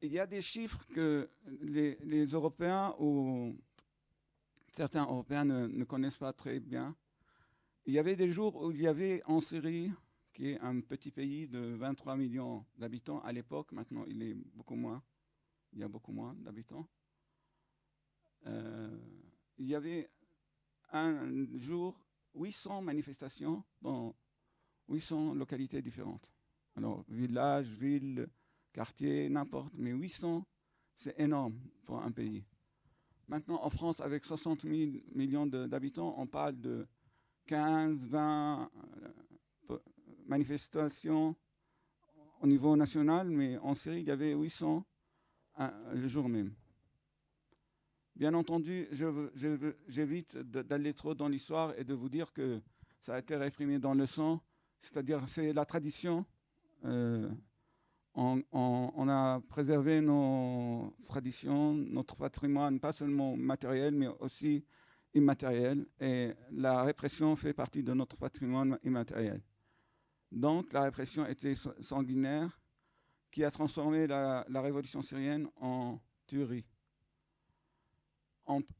il y a des chiffres que les Européens ou certains Européens ne connaissent pas très bien. Il y avait des jours où il y avait en Syrie, qui est un petit pays de 23 millions d'habitants à l'époque, maintenant il est beaucoup moins, il y a beaucoup moins d'habitants. Euh, il y avait un jour 800 manifestations dans 800 localités différentes. Alors, village, ville, quartier, n'importe, mais 800, c'est énorme pour un pays. Maintenant, en France, avec 60 millions d'habitants, on parle de 15, 20 manifestations au niveau national, mais en Syrie, il y avait 800 le jour même. Bien entendu, j'évite d'aller trop dans l'histoire et de vous dire que ça a été réprimé dans le sang, c'est-à-dire c'est la tradition. Euh, on a préservé nos traditions, notre patrimoine, pas seulement matériel, mais aussi immatériel. Et la répression fait partie de notre patrimoine immatériel. Donc la répression était sanguinaire, qui a transformé la révolution syrienne en tuerie.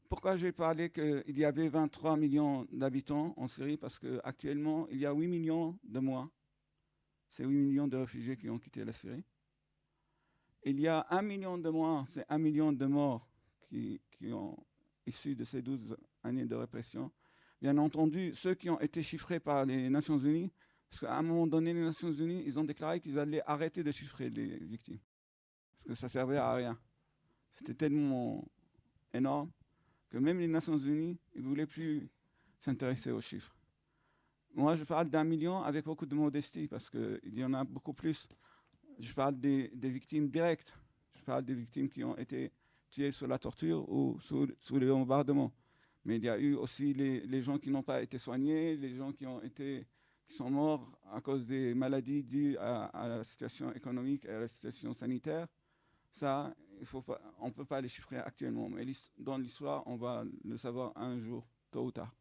Pourquoi j'ai parlé qu'il y avait 23 millions d'habitants en Syrie? Parce qu'actuellement, il y a 8 millions de morts. C'est 8 millions de réfugiés qui ont quitté la Syrie. Il y a 1 million de morts, c'est 1 million de morts qui ont issus de ces 12 années de répression. Bien entendu, ceux qui ont été chiffrés par les Nations Unies, parce qu'à un moment donné, les Nations Unies, ils ont déclaré qu'ils allaient arrêter de chiffrer les victimes. Parce que ça servait à rien. C'était tellement énorme que même les Nations Unies, ils ne voulaient plus s'intéresser aux chiffres. Moi, je parle d'1 million avec beaucoup de modestie, parce qu'il y en a beaucoup plus. Je parle des victimes directes. Je parle des victimes qui ont été tuées sous la torture ou sous les bombardements. Mais il y a eu aussi les gens qui n'ont pas été soignés, les gens qui sont morts à cause des maladies dues à la situation économique et à la situation sanitaire. Ça, on ne peut pas les chiffrer actuellement. Mais dans l'histoire, on va le savoir un jour, tôt ou tard.